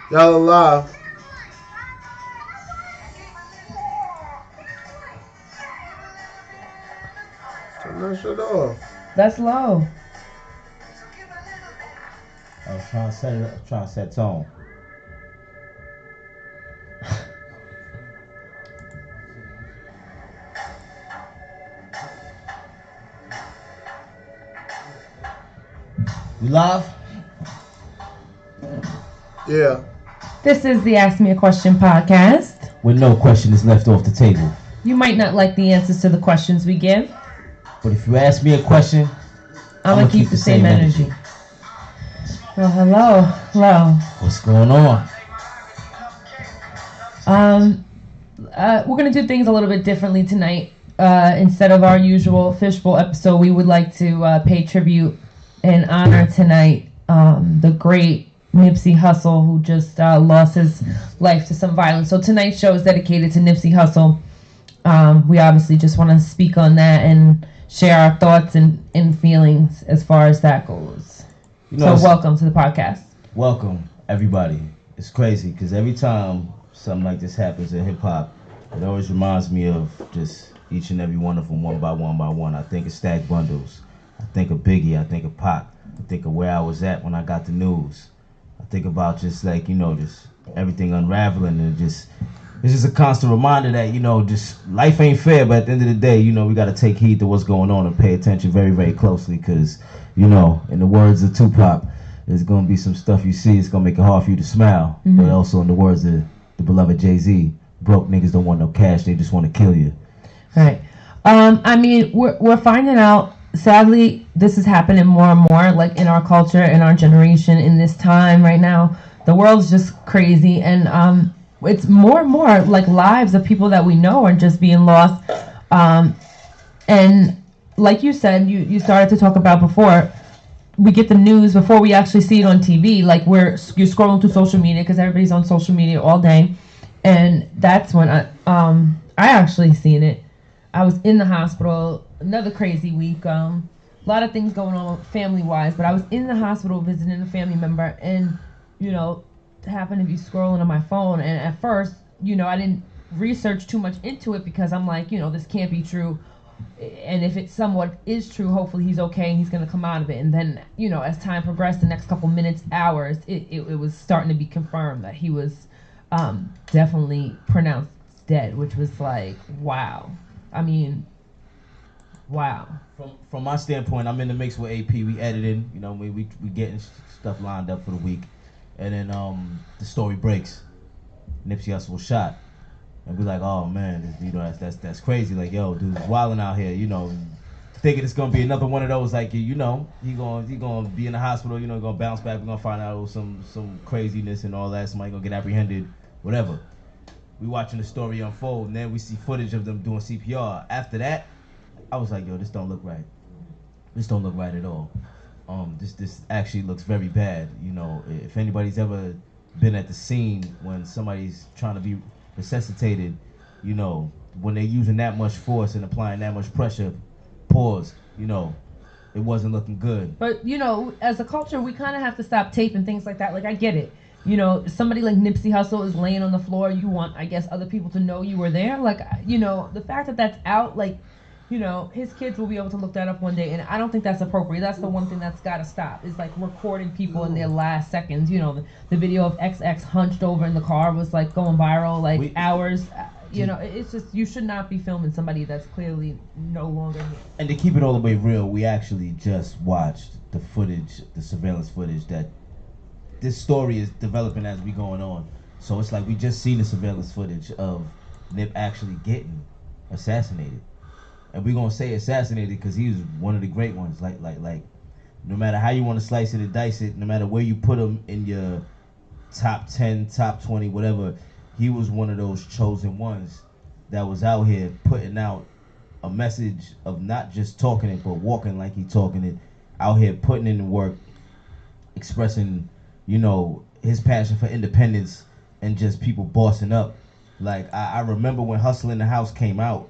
Y'all alive. Turn that shit off. That's low. I was trying to set it up, trying to set tone. We live? Yeah. This is the Ask Me a Question podcast. With no question is left off the table. You might not like the answers to the questions we give. But if you ask me a question, I'm gonna keep the same energy. Well, hello. What's going on? We're gonna do things a little bit differently tonight. Instead of our usual fishbowl episode, we would like to pay tribute and honor tonight the great Nipsey Hussle, who just lost his life to some violence. So tonight's show is dedicated to Nipsey Hussle. We obviously just want to speak on that and share our thoughts and feelings as far as that goes. So welcome to the podcast. Welcome, everybody. It's crazy because every time something like this happens in hip-hop, it always reminds me of just each and every one of them, one by one. I think of Stack Bundles. I think of Biggie. I think of Pac. I think of where I was at when I got the news. I think about just like, just everything unraveling and it's just a constant reminder that, just life ain't fair, but at the end of the day, we got to take heed to what's going on and pay attention very, very closely because, in the words of Tupac, there's going to be some stuff you see, it's going to make it hard for you to smile. Mm-hmm. But also in the words of the beloved Jay-Z, broke niggas don't want no cash, they just want to kill you. Right. We're finding out, sadly, this is happening more and more, like in our culture, in our generation, in this time right now. The world's just crazy, and it's more and more like lives of people that we know are just being lost. And like you said, you started to talk about before, we get the news before we actually see it on TV. Like you're scrolling through social media because everybody's on social media all day, and that's when I actually seen it. I was in the hospital, another crazy week. A lot of things going on family-wise, but I was in the hospital visiting a family member, and happened to be scrolling on my phone. And at first, I didn't research too much into it because I'm like, this can't be true. And if it somewhat is true, hopefully he's okay and he's going to come out of it. And then, as time progressed, the next couple minutes, hours, it was starting to be confirmed that he was definitely pronounced dead, which was like, wow. Wow. From my standpoint, I'm in the mix with AP. We editing, we getting stuff lined up for the week. And then the story breaks. Nipsey Hussle was shot. And we're like, oh man, that's crazy. Like, yo, dude's wilding out here, thinking it's gonna be another one of those, like, he gonna be in the hospital, gonna bounce back, we're gonna find out some craziness and all that, somebody gonna get apprehended, whatever. We watching the story unfold, and then we see footage of them doing CPR. After that, I was like, yo, this don't look right. This don't look right at all. This actually looks very bad. If anybody's ever been at the scene when somebody's trying to be resuscitated, when they're using that much force and applying that much pressure, pause, it wasn't looking good. But, as a culture, we kind of have to stop taping things like that. Like, I get it. Somebody like Nipsey Hussle is laying on the floor. You want, I guess, other people to know you were there. Like, the fact that that's out, like, his kids will be able to look that up one day, and I don't think that's appropriate. That's the one thing that's got to stop, is like recording people in their last seconds. The video of XX hunched over in the car was like going viral, like hours. It's just, you should not be filming somebody that's clearly no longer here. And to keep it all the way real, we actually just watched the footage, the surveillance footage, that this story is developing as we going on. So it's like we just seen the surveillance footage of Nip actually getting assassinated. And we're going to say assassinated because he was one of the great ones. Like, no matter how you want to slice it and dice it, no matter where you put him in your top 10, top 20, whatever, he was one of those chosen ones that was out here putting out a message of not just talking it, but walking like he talking it, out here putting in the work, expressing, his passion for independence and just people bossing up. Like, I remember when Hustle in the House came out,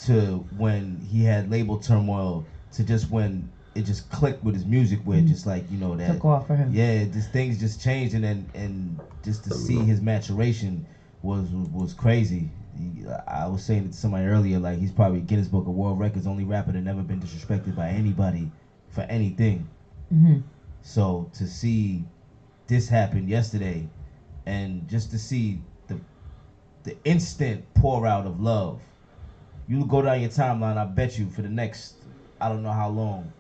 to when he had label turmoil, to just when it just clicked with his music, where it just like, you know, that took off for him. Yeah, just things just changed, and just to see his maturation was crazy. I was saying to somebody earlier, like, he's probably Guinness Book of World Records only rapper that never been disrespected by anybody for anything. Mm-hmm. So to see this happen yesterday, and just to see the instant pour out of love, you go down your timeline, I bet you for the next, I don't know how long,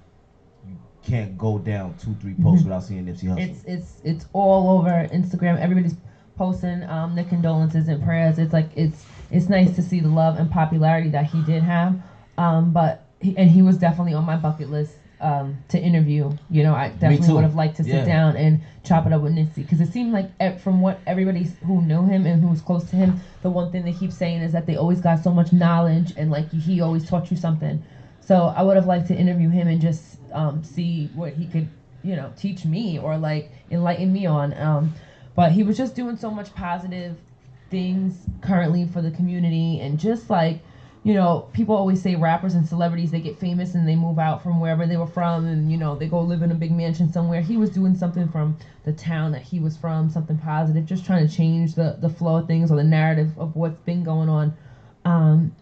you can't go down 2-3 posts without seeing Nipsey Hussle. It's all over Instagram. Everybody's posting their condolences and prayers. It's like it's nice to see the love and popularity that he did have. But he was definitely on my bucket list to interview. You know, I definitely would have liked to sit down and chop it up with Nipsey, because it seemed like from what everybody who knew him and who was close to him, the one thing they keep saying is that they always got so much knowledge, and like he always taught you something. So I would have liked to interview him and just see what he could, you know, teach me or like enlighten me on. But he was just doing so much positive things currently for the community, and just like, you know, people always say rappers and celebrities, they get famous and they move out from wherever they were from, and, you know, they go live in a big mansion somewhere. He was doing something from the town that he was from, something positive, just trying to change the flow of things or the narrative of what's been going on.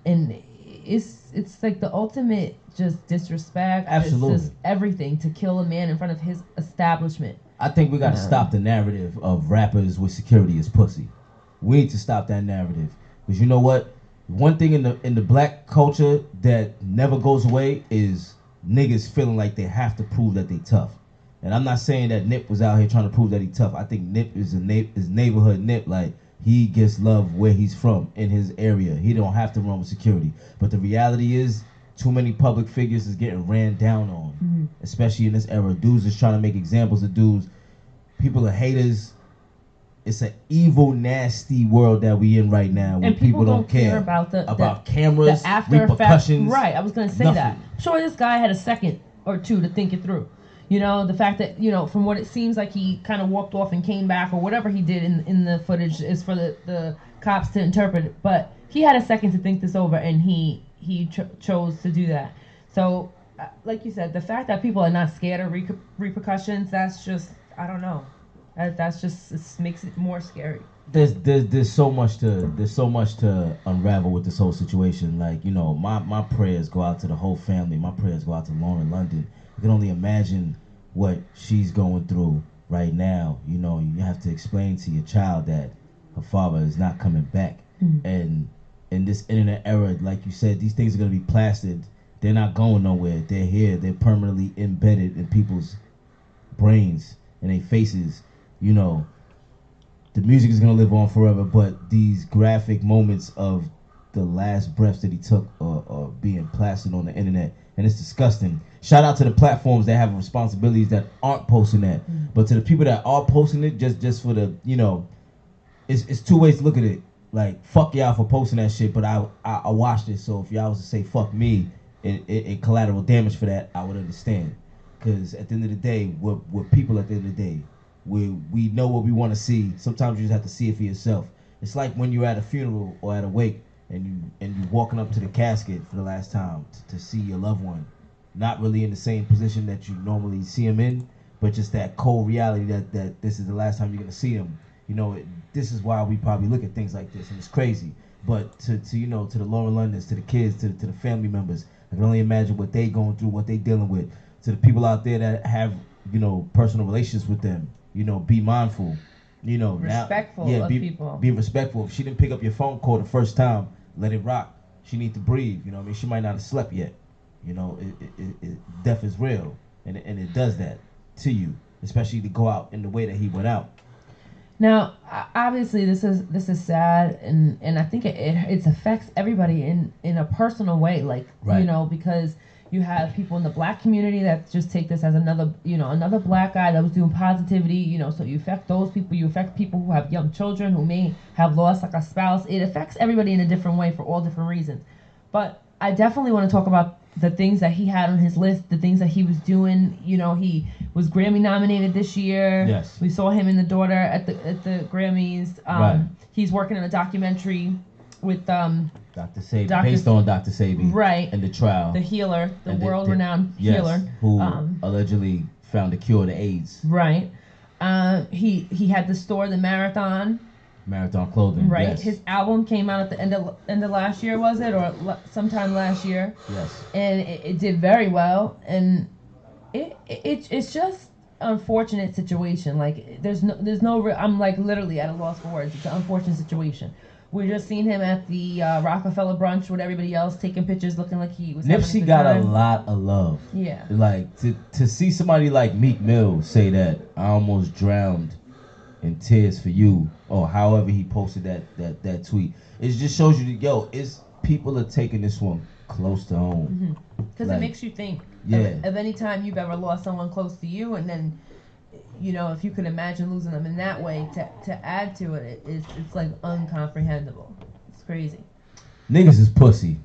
And it's like the ultimate just disrespect. Absolutely. It's just everything to kill a man in front of his establishment. I think we got to stop the narrative of rappers with security as pussy. We need to stop that narrative, because you know what? One thing in the black culture that never goes away is niggas feeling like they have to prove that they tough. And I'm not saying that Nip was out here trying to prove that he tough. I think Nip is is neighborhood Nip. Like, he gets love where he's from, in his area. He don't have to run with security. But the reality is, too many public figures is getting ran down on, especially in this era. Dudes is trying to make examples of dudes. People are haters. It's an evil, nasty world that we in right now, where and people don't care about cameras, the after repercussions. Effect. Right, I was going to say nothing. that. I'm sure this guy had a second or two to think it through. You know, the fact that, you know, from what it seems like he kind of walked off and came back, or whatever he did in the footage is for the cops to interpret it. But he had a second to think this over, and he chose to do that. So, like you said, the fact that people are not scared of repercussions, that's just, I don't know. That's just, it makes it more scary. There's so much to unravel with this whole situation. Like, you know, my prayers go out to the whole family. My prayers go out to Lauren London. You can only imagine what she's going through right now. You know, you have to explain to your child that her father is not coming back. And in this internet era, like you said, these things are going to be plastered. They're not going nowhere. They're here. They're permanently embedded in people's brains and their faces. You know, the music is going to live on forever, but these graphic moments of the last breaths that he took are being plastered on the internet, and it's disgusting. Shout out to the platforms that have responsibilities that aren't posting that, but to the people that are posting it, just for the, you know, it's two ways to look at it. Like, fuck y'all for posting that shit, but I watched it, so if y'all was to say fuck me and collateral damage for that, I would understand. Because at the end of the day, we're people at the end of the day. We know what we want to see. Sometimes you just have to see it for yourself. It's like when you're at a funeral or at a wake, and you walking up to the casket for the last time to see your loved one, not really in the same position that you normally see him in, but just that cold reality that this is the last time you're gonna see him. You know, this is why we probably look at things like this, and it's crazy. But to you know, to the Lauren Londons, to the kids, to the family members, I can only imagine what they going through, what they dealing with. To the people out there that have, you know, personal relationships with them, you know, be mindful. You know, respectful now, of people. Be respectful. If she didn't pick up your phone call the first time, let it rock. She need to breathe. You know what I mean? She might not have slept yet. You know, death is real, and it does that to you, especially to go out in the way that he went out. Now, obviously, this is sad, and I think it affects everybody in a personal way, like, you know, because you have people in the black community that just take this as another black guy that was doing positivity, you know, so you affect those people. You affect people who have young children who may have lost like a spouse. It affects everybody in a different way for all different reasons. But I definitely want to talk about the things that he had on his list, the things that he was doing. You know, he was Grammy nominated this year. Yes. We saw him and the daughter at the Grammys. Right. He's working on a documentary with Dr. Sabi, Dr. based on Dr. Sabi, right, and the trial, the healer, the and world-renowned yes, healer, who allegedly found a cure to AIDS. right. He had the store, the Marathon Clothing, right. Yes. His album came out at the end of last year, was it, or sometime last year? Yes. And it did very well, and it's just unfortunate situation. Like there's no I'm like literally at a loss for words. It's an unfortunate situation. We just seen him at the Rockefeller brunch with everybody else taking pictures, looking like he was. Nipsey got a lot of love. Yeah. Like to see somebody like Meek Mill say that I almost drowned in tears for you, or however he posted that tweet. It just shows you that it's people are taking this one close to home. Because it makes you think. Yeah. Of any time you've ever lost someone close to you, and then, if you could imagine losing them in that way, to add to it, it's like uncomprehendable. It's crazy. Niggas is pussy.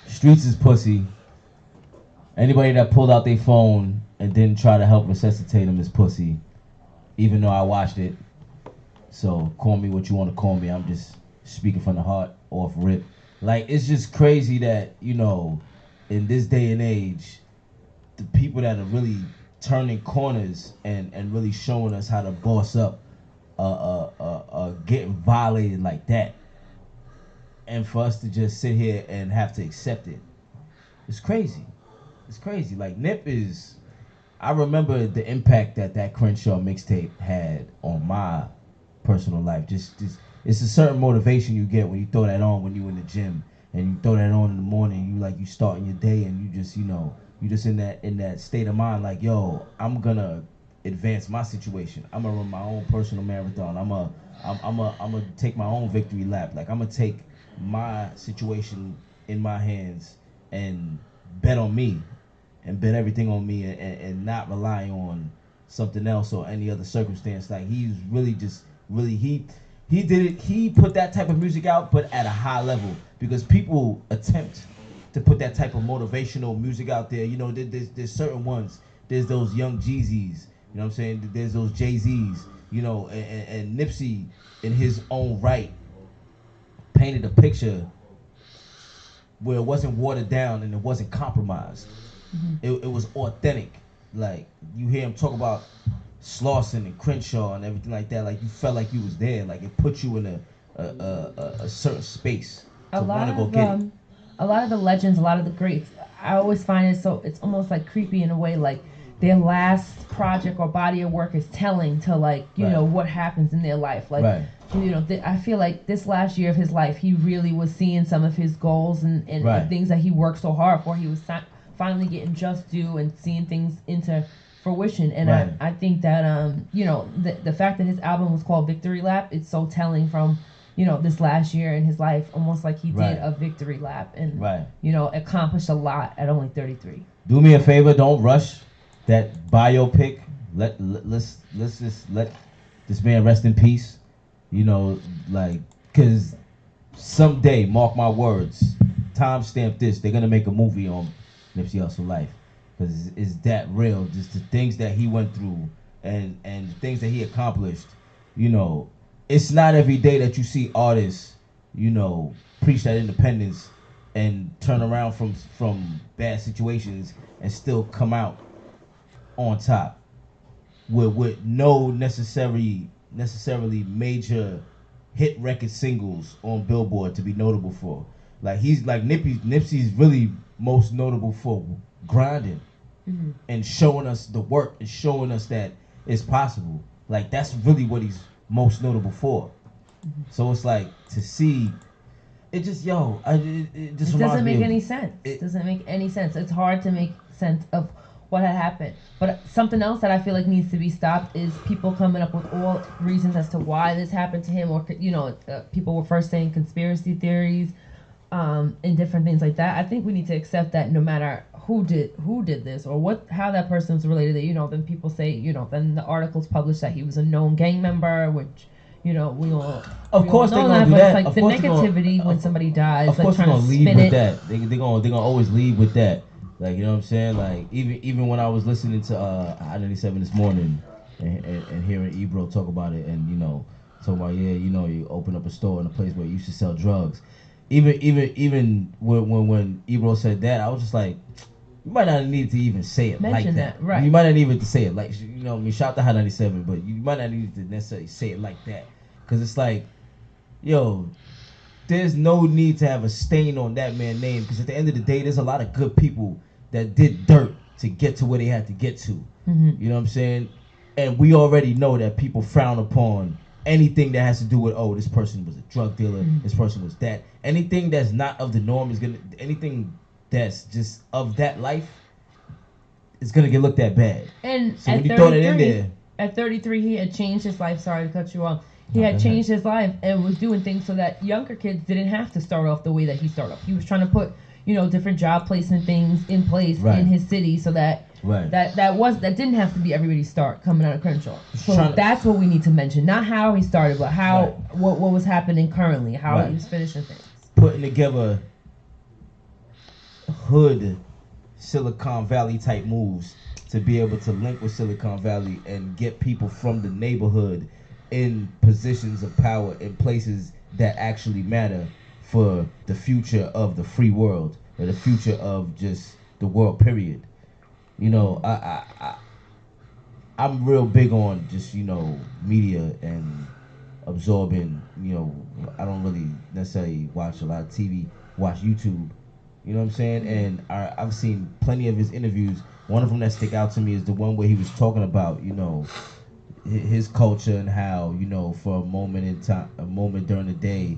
Streets is pussy. Anybody that pulled out their phone and didn't try to help resuscitate them is pussy. Even though I watched it. So call me what you want to call me. I'm just speaking from the heart, off rip. Like, it's just crazy that, in this day and age, the people that are really turning corners and really showing us how to boss up getting violated like that. And for us to just sit here and have to accept it. It's crazy. It's crazy. Like, Nip is... I remember the impact that Crenshaw mixtape had on my personal life. Just it's a certain motivation you get when you throw that on when you in the gym, and you throw that on in the morning. You starting your day, and you just you just in that state of mind. Like, yo, I'm gonna advance my situation. I'm gonna run my own personal marathon. I'm gonna take my own victory lap. Like, I'm gonna take my situation in my hands and bet on me. And bet everything on me, and not rely on something else or any other circumstance. Like, he's really he did it. He put that type of music out, but at a high level, because people attempt to put that type of motivational music out there. There's certain ones. There's those Young Jeezys. You know what I'm saying? There's those Jay-Z's. And Nipsey, in his own right, painted a picture where it wasn't watered down and it wasn't compromised. It was authentic. Like, you hear him talk about Slauson and Crenshaw and everything like that. Like, you felt like you was there. Like, it put you in a certain space to want to go get it. A lot of the legends, a lot of the greats, I always find it's almost like creepy in a way. Like, their last project or body of work is telling to what happens in their life. Like, I feel like this last year of his life, he really was seeing some of his goals and things that he worked so hard for. He was finally getting just due and seeing things into fruition. And I think that the fact that his album was called Victory Lap, it's so telling from this last year in his life, almost like he did a victory lap and accomplished a lot at only 33. Do me a favor, don't rush that biopic. Let's just let this man rest in peace. Because someday, mark my words, timestamp this, they're gonna make a movie on Nipsey Hussle life, because it's that real. Just the things that he went through and the things that he accomplished. It's not every day that you see artists, preach that independence and turn around from bad situations and still come out on top with no necessarily major hit record singles on Billboard to be notable for. Like, he's like Nipsey's really most notable for grinding and showing us the work and showing us that it's possible. Like, that's really what he's most notable for. So it's like, to see it just it doesn't make any sense. It doesn't make any sense. It's hard to make sense of what had happened. But something else that I feel like needs to be stopped is people coming up with all reasons as to why this happened to him, or people were first saying conspiracy theories and different things like that. I think we need to accept that no matter who did this or how that person was related, then people say, then the articles published that he was a known gang member, which we all of course they're gonna do that. It's like the negativity when somebody dies. Of course they're gonna lead with that. They're gonna always lead with that. Like, you know what I'm saying? Like, even when I was listening to I-97 this morning and hearing Ebro talk about it, and talking about, yeah, you know, you open up a store in a place where you used to sell drugs. Even when Ebro said that, I was just like, you might not need to even say it Mention like that. right. You might not need to say it like, you know, I mean, shout out to Hot 97, but you might not need to necessarily say it like that. Because it's like, yo, there's no need to have a stain on that man's name. Because at the end of the day, there's a lot of good people that did dirt to get to where they had to get to. Mm-hmm. You know what I'm saying? And we already know that people frown upon anything that has to do with, oh, this person was a drug dealer, this person was that. Anything that's not of the norm is gonna, anything that's just of that life is gonna get looked at bad. And so when you throw that in there, at 33, he had changed his life. Sorry to cut you off. He had changed his life and was doing things so that younger kids didn't have to start off the way that he started off. He was trying to put, you know, different job placement things in place in his city so that that didn't have to be everybody's start coming out of Crenshaw. So that's what we need to mention. Not how he started, but how what was happening currently, how he was finishing things. Putting together hood Silicon Valley type moves to be able to link with Silicon Valley and get people from the neighborhood in positions of power in places that actually matter for the future of the free world or the future of just the world, period. You know, I'm real big on just, you know, media and absorbing, you know, I don't really necessarily watch a lot of TV, watch YouTube, you know what I'm saying? And I've seen plenty of his interviews. One of them that stick out to me is the one where he was talking about, you know, his culture and how, you know, for a moment in time, a moment during the day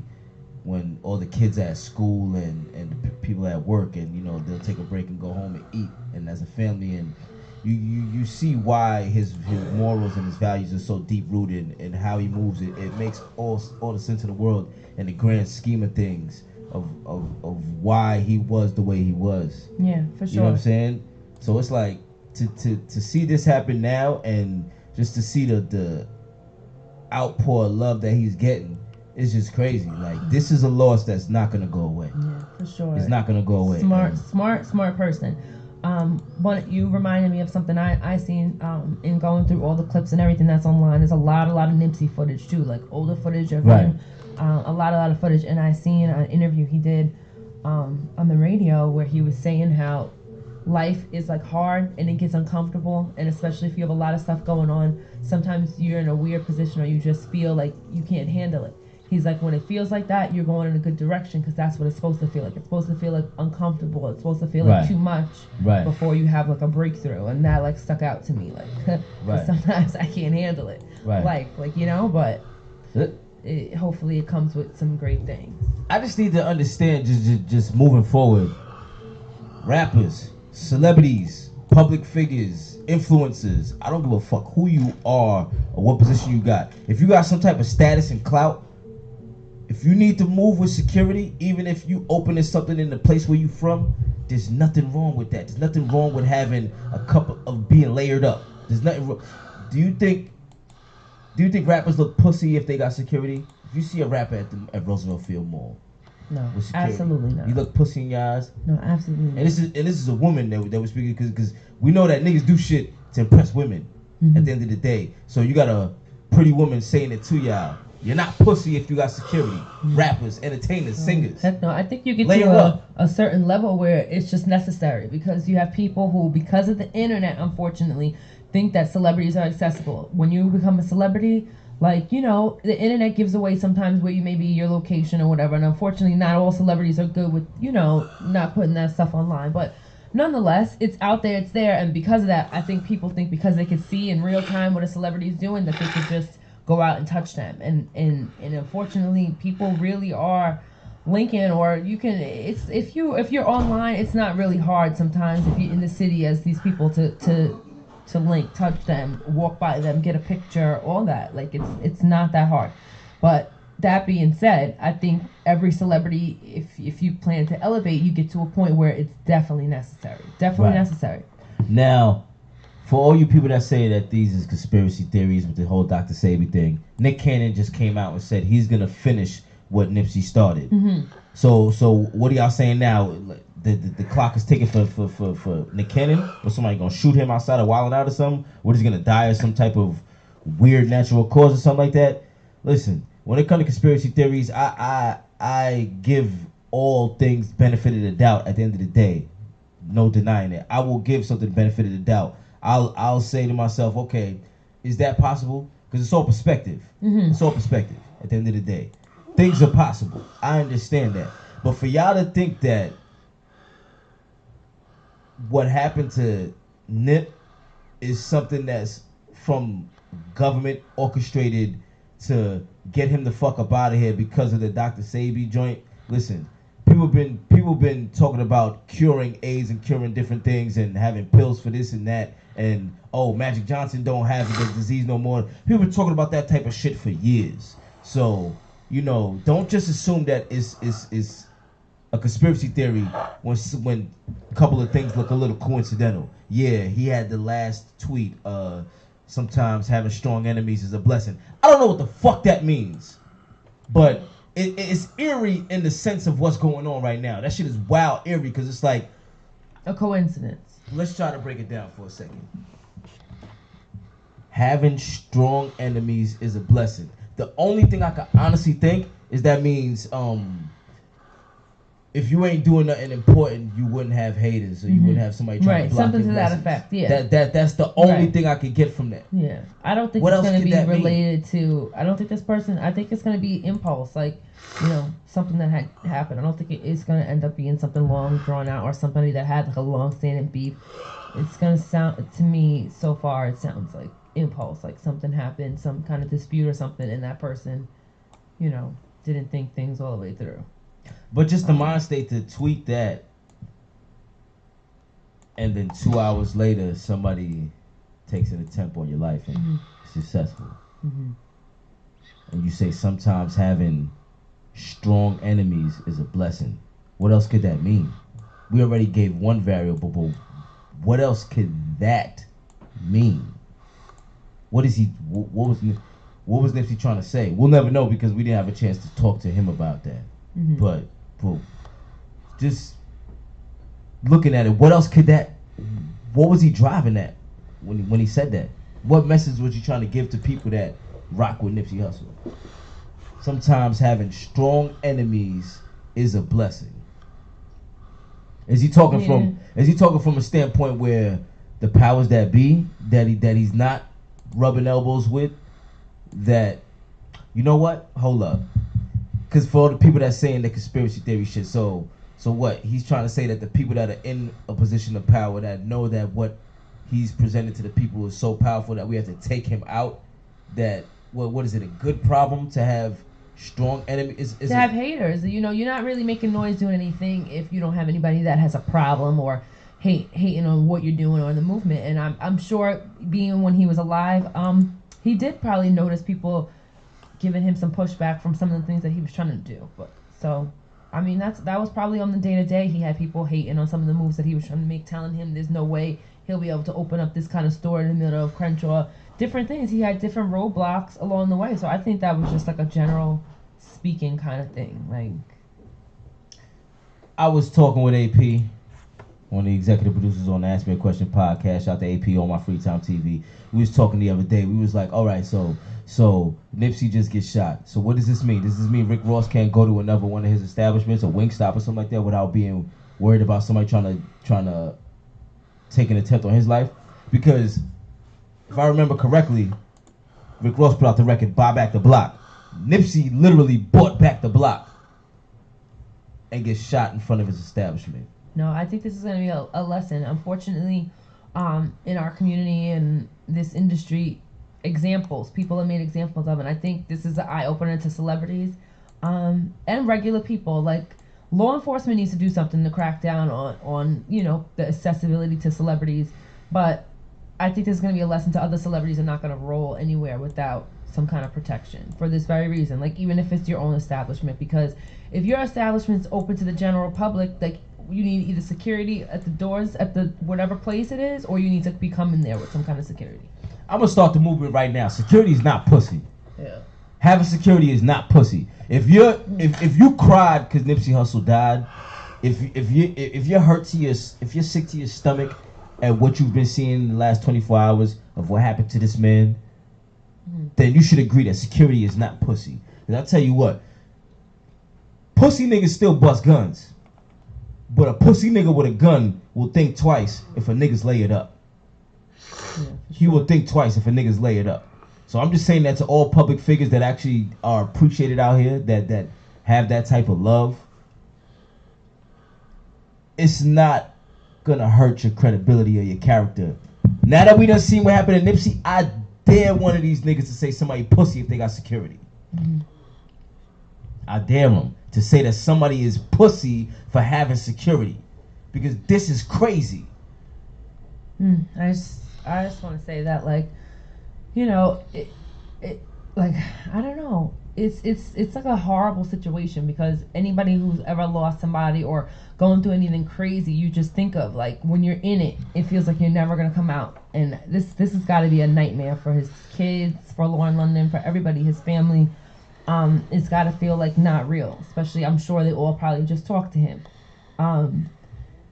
when all the kids are at school and the people at work, and, you know, they'll take a break and go home and eat, and as a family, and you see why his morals and his values are so deep rooted and how he moves it. It makes all the sense in the world in the grand scheme of things of why he was the way he was. Yeah, for sure. You know what I'm saying? So it's like to see this happen now, and just to see the outpour of love that he's getting, it's just crazy. Like, this is a loss that's not gonna go away. Yeah, for sure. It's not gonna go away. Smart person. You reminded me of something I seen in going through all the clips and everything that's online. There's a lot of Nipsey footage too, like older footage of him. A lot of footage. And I seen an interview he did on the radio where he was saying how life is like hard and it gets uncomfortable, and especially if you have a lot of stuff going on, sometimes you're in a weird position or you just feel like you can't handle it. He's like, when it feels like that, you're going in a good direction, because that's what it's supposed to feel like. It's supposed to feel like uncomfortable. It's supposed to feel like too much before you have like a breakthrough. And that like stuck out to me, like sometimes I can't handle it. Like you know, but hopefully it comes with some great things. I just need to understand, just moving forward, rappers, celebrities, public figures, influencers, I don't give a fuck who you are or what position you got. If you got some type of status and clout, if you need to move with security, even if you opening something in the place where you from, there's nothing wrong with that. There's nothing wrong with having a couple of being layered up. There's nothing wrong. Do you think rappers look pussy if they got security? If you see a rapper at Roosevelt Field Mall, no, absolutely not. You look pussy in your eyes? No, absolutely not. And this is a woman that was speaking, because we know that niggas do shit to impress women at the end of the day. So you got a pretty woman saying it to y'all. You're not pussy if you got security. Rappers, entertainers, singers. Heck no, I think you get to a certain level where it's just necessary, because you have people who, because of the internet, unfortunately, think that celebrities are accessible. When you become a celebrity, like, you know, the internet gives away sometimes where you may be, your location or whatever, and unfortunately not all celebrities are good with, you know, not putting that stuff online. But nonetheless, it's out there, it's there, and because of that, I think people think because they can see in real time what a celebrity is doing, that they could just go out and touch them. And unfortunately, people really are linking, or you can, it's if you're online, it's not really hard sometimes if you're in the city as these people to link, touch them, walk by them, get a picture, all that. Like, it's not that hard. But that being said, I think every celebrity, if you plan to elevate, you get to a point where it's definitely necessary. Necessary. Now, for all you people that say that these is conspiracy theories with the whole Dr. Sabi thing, Nick Cannon just came out and said he's gonna finish what Nipsey started. So what are y'all saying now? The clock is ticking for Nick Cannon, or somebody gonna shoot him outside of Wildin' Out or something? Or he's gonna die of some type of weird natural cause or something like that? listen, when it comes to conspiracy theories, I give all things benefit of the doubt at the end of the day. No denying it. I will give something benefit of the doubt. I'll say to myself, okay, is that possible? Because it's all perspective. Mm-hmm. It's all perspective at the end of the day. Things are possible. I understand that. But for y'all to think that what happened to Nip is something that's from government orchestrated to get him the fuck up out of here because of the Dr. Sebi joint. Listen, people been talking about curing AIDS and curing different things and having pills for this and that, and Magic Johnson don't have the disease no more. People been talking about that type of shit for years. So, don't just assume that it's a conspiracy theory when a couple of things look a little coincidental. Yeah, he had the last tweet, sometimes having strong enemies is a blessing. I don't know what the fuck that means, but it's eerie in the sense of what's going on right now. That shit is wild eerie because it's like a coincidence. Let's try to break it down for a second. Having strong enemies is a blessing. The only thing I can honestly think is that means if you ain't doing nothing important, you wouldn't have haters, or you wouldn't have somebody trying to block something your to blessings. that effect. Yeah, that's the only thing I could get from that. Yeah, I don't think What it's else going to could be that related to. I don't think this person. I think it's going to be impulse, like something that had happened. I don't think it is going to end up being something long drawn out or somebody that had like a long-standing beef. It's going to sound to me so far. It sounds like impulse, like something happened, some kind of dispute or something, and that person, didn't think things all the way through. But just the mind state to tweet that, and then 2 hours later, somebody takes an attempt on your life and is successful. Mm-hmm. And you say sometimes having strong enemies is a blessing. What else could that mean? We already gave one variable, but what else could that mean? What is he? What was Nipsey trying to say? We'll never know because we didn't have a chance to talk to him about that. Mm-hmm. But just looking at it, what else could that? What was he driving at when he said that? What message was he trying to give to people that rock with Nipsey Hussle? Sometimes having strong enemies is a blessing. Is he talking from a standpoint where the powers that be that he's not rubbing elbows with, that hold up, because for all the people that's saying the conspiracy theory shit, so what he's trying to say, that the people that are in a position of power that know that what he's presented to the people is so powerful that we have to take him out, that what is it, a good problem to have strong enemies? To have haters, you're not really making noise doing anything if you don't have anybody that has a problem or hating on what you're doing or the movement. And I'm sure, being when he was alive, he did probably notice people giving him some pushback from some of the things that he was trying to do. But that was probably on the day to day. He had people hating on some of the moves that he was trying to make, telling him there's no way he'll be able to open up this kind of store in the middle of Crenshaw. Different things. He had different roadblocks along the way. So I think that was just like a general speaking kind of thing. Like, I was talking with AP, one of the executive producers on the Ask Me a Question podcast. Shout out to AP on my Free Time TV. We was talking the other day. We was like, all right, so Nipsey just gets shot. So what does this mean? Does this mean Rick Ross can't go to another one of his establishments, a Wingstop or something like that, without being worried about somebody trying to take an attempt on his life? Because if I remember correctly, Rick Ross put out the record "Buy Back the Block." Nipsey literally bought back the block and gets shot in front of his establishment. No, I think this is going to be a lesson. Unfortunately, in our community and this industry, people have made examples of it. And I think this is an eye-opener to celebrities and regular people. Like, law enforcement needs to do something to crack down on the accessibility to celebrities. But I think this is going to be a lesson to other celebrities. Are not going to roll anywhere without some kind of protection for this very reason. Like, even if it's your own establishment, because if your establishment's open to the general public, like, you need either security at the doors at the whatever place it is, or you need to be coming there with some kind of security. I'm gonna start the movement right now. Security is not pussy. Yeah. Having security is not pussy. If you cried because Nipsey Hussle died, if you're hurt to if you're sick to your stomach at what you've been seeing in the last 24 hours of what happened to this man, then you should agree that security is not pussy. And I'll tell you what, pussy niggas still bust guns. But a pussy nigga with a gun will think twice if a nigga's lay it up. Yeah, He will think twice if a nigga's lay it up. So I'm just saying that to all public figures that actually are appreciated out here, that have that type of love. It's not gonna hurt your credibility or your character. Now that we done seen what happened to Nipsey, I dare one of these niggas to say somebody pussy if they got security. I dare them to say that somebody is pussy for having security, because this is crazy. I just want to say that, like, you know, it like, I don't know. It's like a horrible situation, because anybody who's ever lost somebody or going through anything crazy, you just think of, like, when you're in it, it feels like you're never gonna come out. And this has got to be a nightmare for his kids, for Lauren London, for everybody, his family. It's got to feel like not real. Especially, I'm sure they all probably just talked to him.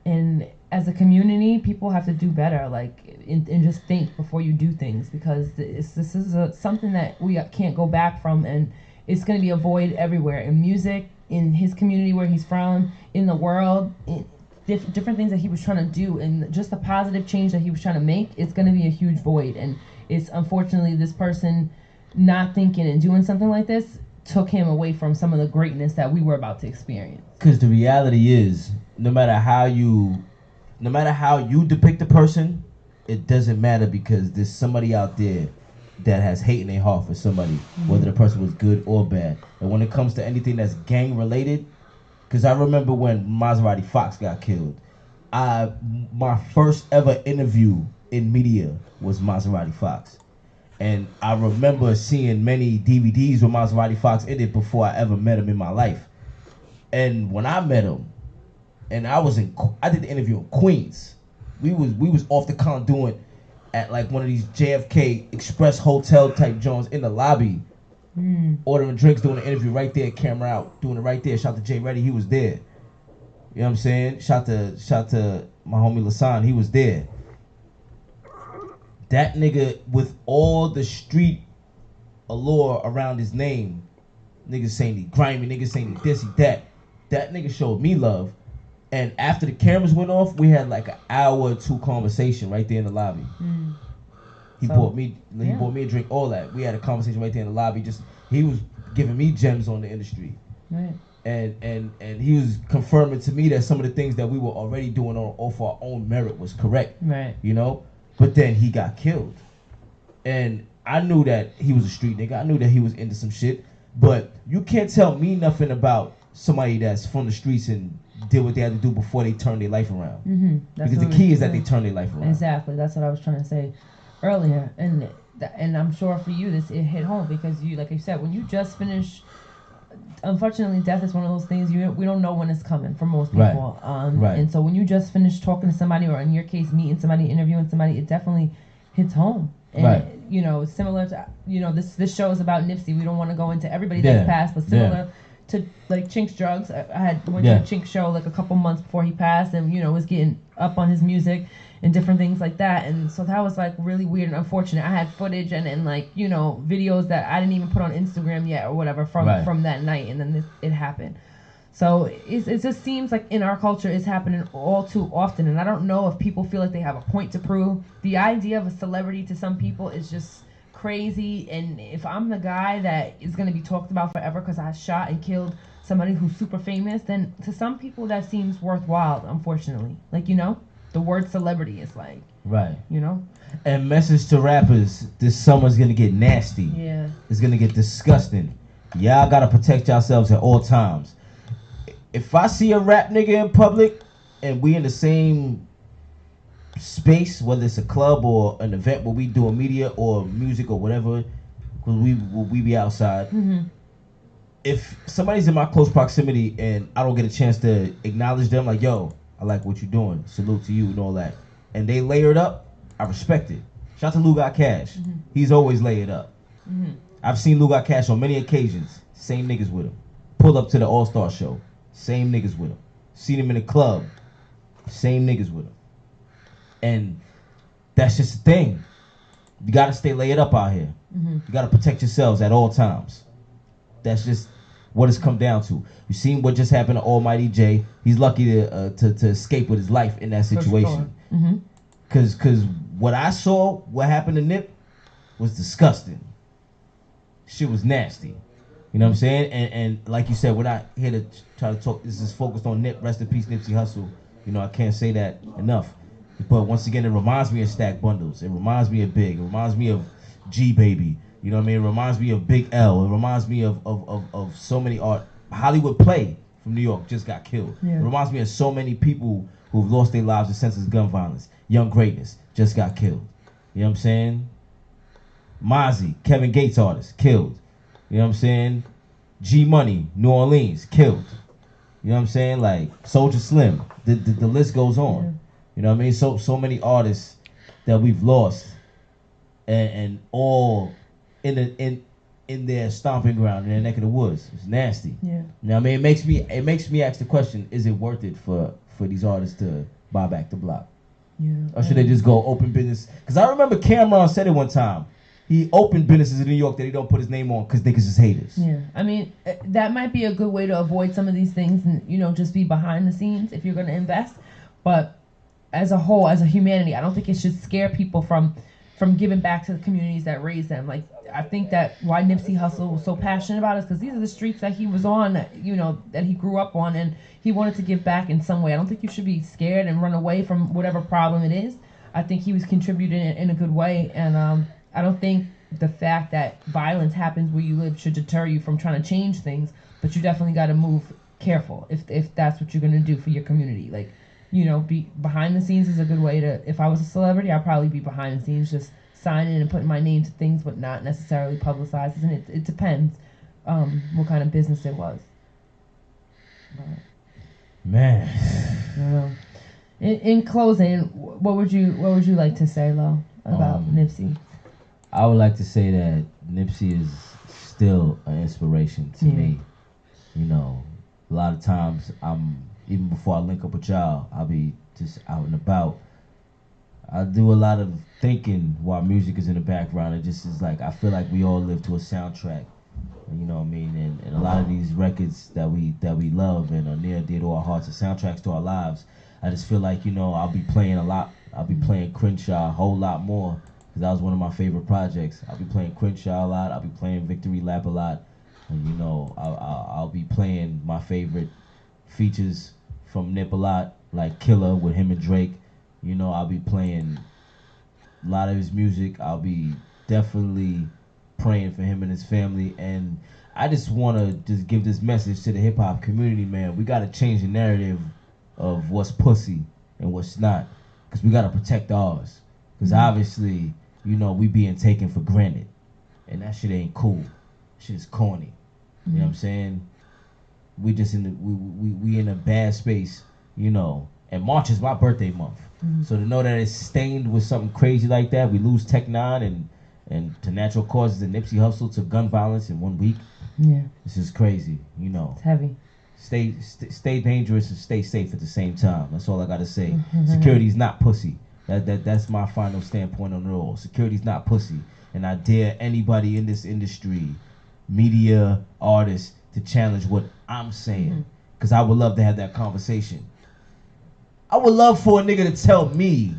And as a community, people have to do better, like, and just think before you do things, because this is something that we can't go back from, and it's going to be a void everywhere, in music, in his community where he's from, in the world, in different things that he was trying to do, and just the positive change that he was trying to make. It's going to be a huge void, and it's unfortunately this person not thinking and doing something like this took him away from some of the greatness that we were about to experience. Because the reality is, no matter how you depict a person, it doesn't matter, because there's somebody out there that has hate in their heart for somebody, whether the person was good or bad. And when it comes to anything that's gang related, because I remember when Maserati Fox got killed, my first ever interview in media was Maserati Fox. And I remember seeing many DVDs with Maserati Fox in it before I ever met him in my life. And when I met him, and I did the interview in Queens. We was off the conduit at like one of these JFK Express hotel type joints in the lobby, ordering drinks, doing the interview right there, camera out, doing it right there. Shout to Jay Reddy, he was there. You know what I'm saying? Shout to my homie Lasan, he was there. That nigga, with all the street allure around his name, niggas saying he grimy, niggas saying he this, he that. That nigga showed me love. And after the cameras went off, we had like an hour or two conversation right there in the lobby. He bought me a drink, all that. We had a conversation right there in the lobby. Just he was giving me gems on the industry. Right. And he was confirming to me that some of the things that we were already doing off our own merit was correct. Right. You know? But then he got killed. And I knew that he was a street nigga. I knew that he was into some shit. But you can't tell me nothing about somebody that's from the streets and did what they had to do before they turned their life around. Because the key is that they turn their life around. Exactly. That's what I was trying to say earlier. And I'm sure for you it hit home, because you, like you said, when you just finish, unfortunately death is one of those things we don't know when it's coming for most people. Right. And so when you just finish talking to somebody, or in your case meeting somebody, interviewing somebody, it definitely hits home. And right. You know, similar to, you know, this show is about Nipsey. We don't want to go into everybody that's passed, but similar to like Chink's Drugs. I went to a Chink show like a couple months before he passed, and, you know, was getting up on his music and different things like that. And so that was like really weird and unfortunate. I had footage and like, you know, videos that I didn't even put on Instagram yet or whatever from that night, and then it happened. So it just seems like in our culture it's happening all too often, and I don't know if people feel like they have a point to prove. The idea of a celebrity to some people is just crazy, and if I'm the guy that is going to be talked about forever because I shot and killed somebody who's super famous, then to some people that seems worthwhile, unfortunately. Like, you know, the word celebrity is like, right, you know. And message to rappers: this summer's gonna get nasty. Yeah, it's gonna get disgusting. Y'all gotta protect yourselves at all times. If I see a rap nigga in public and we in the same space, whether it's a club or an event where we doing media or music or whatever, because we be outside. If somebody's in my close proximity and I don't get a chance to acknowledge them, like, yo, I like what you're doing, salute to you and all that, and they layer it up, I respect it. Shout out to Lou Got Cash. He's always layered up. I've seen Lou Got Cash on many occasions. Same niggas with him. Pull up to the All-Star show. Same niggas with him. Seen him in the club. Same niggas with him. And that's just the thing. You gotta stay layered up out here. Mm-hmm. You gotta protect yourselves at all times. That's just what it's come down to. You seen what just happened to Almighty J. He's lucky to escape with his life in that situation. For sure. Cause what I saw, what happened to Nip, was disgusting. Shit was nasty. You know what I'm saying? And like you said, we're not here to try to talk. This is focused on Nip. Rest in peace, Nipsey Hussle. You know, I can't say that enough. But once again, it reminds me of Stack Bundles. It reminds me of Big. It reminds me of G Baby. You know what I mean? It reminds me of Big L. It reminds me of so many art. Hollywood Play from New York just got killed. Yeah. It reminds me of so many people who've lost their lives to senseless gun violence. Young Greatness just got killed. You know what I'm saying? Mozzie, Kevin Gates artist, killed. You know what I'm saying? G Money, New Orleans, killed. You know what I'm saying? Like Soulja Slim. The list goes on. Yeah. You know what I mean? So many artists that we've lost, and all in their stomping ground in their neck of the woods. It's nasty. Yeah. You know what I mean? It makes me ask the question: is it worth it for these artists to buy back the block? Yeah. Or should they just go open business? Because I remember Cameron said it one time. He opened businesses in New York that he don't put his name on because niggas is haters. Yeah, I mean, that might be a good way to avoid some of these things and, you know, just be behind the scenes if you're going to invest. But as a whole, as a humanity, I don't think it should scare people from giving back to the communities that raised them. Like, I think that why Nipsey Hussle was so passionate about it is because these are the streets that he was on, that, you know, that he grew up on, and he wanted to give back in some way. I don't think you should be scared and run away from whatever problem it is. I think he was contributing in a good way, and I don't think the fact that violence happens where you live should deter you from trying to change things, but you definitely got to move careful if that's what you're going to do for your community. Like, you know, be behind the scenes is a good way to, if I was a celebrity, I'd probably be behind the scenes, just signing and putting my name to things, but not necessarily publicized. And it depends what kind of business it was. But, Man. I don't know. In closing, what would you like to say, Lo, about Nipsey? I would like to say that Nipsey is still an inspiration to me. You know, a lot of times even before I link up with y'all, I'll be just out and about. I do a lot of thinking while music is in the background. It just is like, I feel like we all live to a soundtrack. You know what I mean? And a lot of these records that we love and are near and dear to our hearts are soundtracks to our lives. I just feel like, you know, I'll be playing a lot. I'll be playing Crenshaw a whole lot more, because that was one of my favorite projects. I'll be playing Crenshaw a lot. I'll be playing Victory Lap a lot. And, you know, I'll be playing my favorite features from Nip a lot, like Killer with him and Drake. You know, I'll be playing a lot of his music. I'll be definitely praying for him and his family. And I just want to just give this message to the hip-hop community, man. We got to change the narrative of what's pussy and what's not, because we got to protect ours. Because obviously, you know, we being taken for granted. And that shit ain't cool. Shit is corny. You know what I'm saying? We just we in a bad space, you know. And March is my birthday month. So to know that it's stained with something crazy like that, we lose Tech Nine and to natural causes, and Nipsey Hussle to gun violence in 1 week. Yeah. This is crazy, you know. It's heavy. Stay dangerous and stay safe at the same time. That's all I gotta say. Security's not pussy. That's my final standpoint on it all. Security's not pussy. And I dare anybody in this industry, media, artists, to challenge what I'm saying. Because I would love to have that conversation. I would love for a nigga to tell me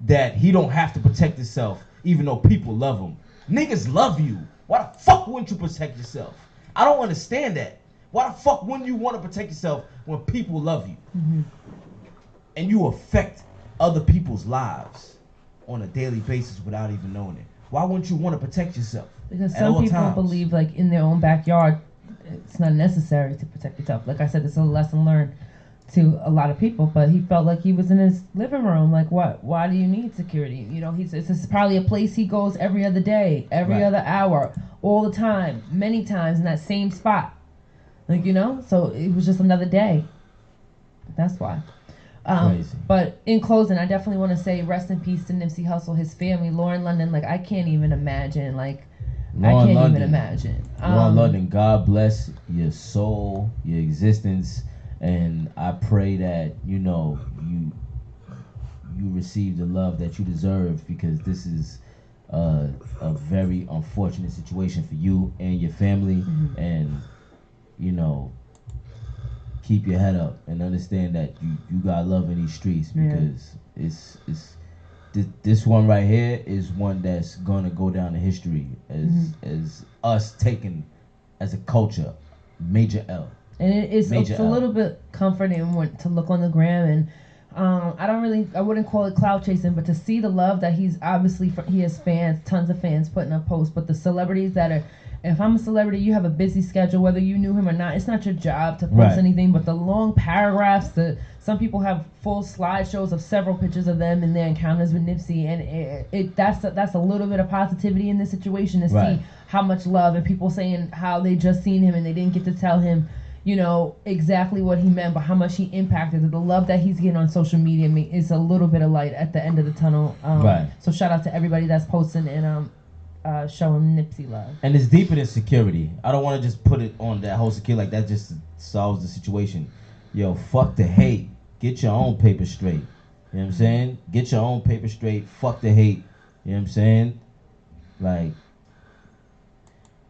that he don't have to protect himself even though people love him. Niggas love you. Why the fuck wouldn't you protect yourself? I don't understand that. Why the fuck wouldn't you want to protect yourself when people love you? And you affect other people's lives on a daily basis without even knowing it? Why wouldn't you want to protect yourself? Because some people believe, like, in their own backyard, it's not necessary to protect yourself. Like I said, it's a lesson learned to a lot of people, but he felt like he was in his living room. Like, why do you need security? You know, it's probably a place he goes every other day, every other hour, all the time, many times in that same spot. Like, you know, so it was just another day. That's why. But in closing, I definitely want to say rest in peace to Nipsey Hussle, his family, Lauren London. Like, I can't even imagine. Like, Lauren London, God bless your soul, your existence. And I pray that, you know, you receive the love that you deserve, because this is a very unfortunate situation for you and your family, and you know, keep your head up and understand that you got love in these streets, because it's this one right here is one that's gonna go down in history as us taking as a culture major L. And it's a little bit comforting to look on the gram, and I wouldn't call it cloud chasing, but to see the love that he's obviously, he has fans, tons of fans putting up posts, but the celebrities that are, if I'm a celebrity, you have a busy schedule, whether you knew him or not. It's not your job to post anything, but the long paragraphs, some people have full slideshows of several pictures of them and their encounters with Nipsey, and that's a little bit of positivity in this situation to see how much love, and people saying how they just seen him and they didn't get to tell him, you know, exactly what he meant, but how much he impacted. The love that he's getting on social media is a little bit of light at the end of the tunnel. So shout out to everybody that's posting and showing Nipsey love. And it's deeper than security. I don't want to just put it on that whole security like that just solves the situation. Yo, fuck the hate. Get your own paper straight. You know what I'm saying? Get your own paper straight. Fuck the hate. You know what I'm saying? Like,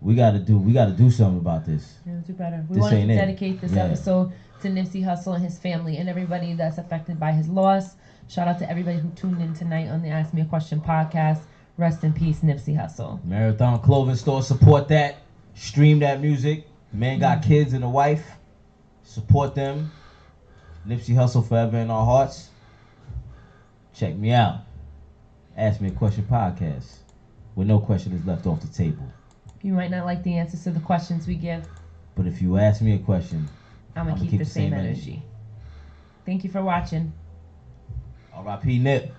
we gotta do something about this. Yeah, do better. We want to dedicate this episode to Nipsey Hussle and his family and everybody that's affected by his loss. Shout out to everybody who tuned in tonight on the Ask Me a Question podcast. Rest in peace, Nipsey Hussle. Marathon Clothing Store, support that. Stream that music. Man got kids and a wife. Support them. Nipsey Hussle forever in our hearts. Check me out. Ask Me a Question podcast, where no question is left off the table. You might not like the answers to the questions we give, but if you ask me a question, I'm gonna keep the same energy. Thank you for watching. R.I.P. Nip.